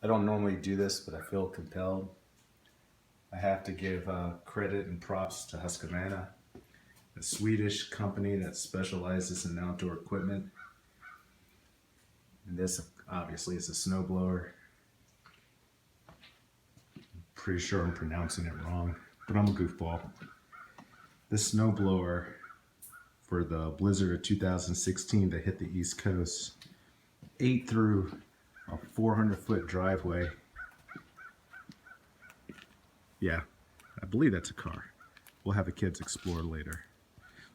I don't normally do this, but I feel compelled. I have to give credit and props to Husqvarna, a Swedish company that specializes in outdoor equipment. And this obviously is a snowblower. Pretty sure I'm pronouncing it wrong, but I'm a goofball. This snowblower for the blizzard of 2016 that hit the East Coast ate through a 400-foot driveway. Yeah, I believe that's a car. We'll have the kids explore later.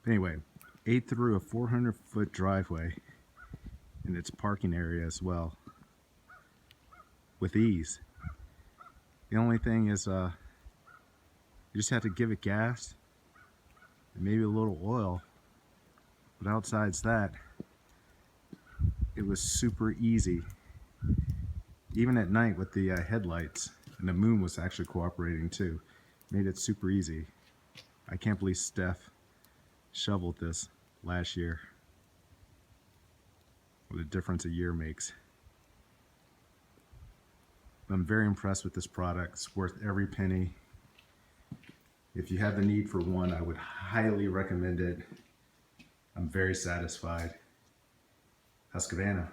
But anyway, ate through a 400-foot driveway in its parking area as well with ease. The only thing is you just have to give it gas and maybe a little oil. But outsides that, it was super easy. Even at night with the headlights, and the moon was actually cooperating too, made it super easy. I can't believe Steph shoveled this last year. What a difference a year makes. I'm very impressed with this product. It's worth every penny. If you have the need for one, I would highly recommend it. I'm very satisfied. Husqvarna,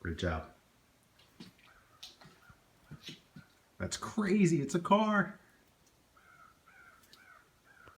great job. That's crazy, it's a car.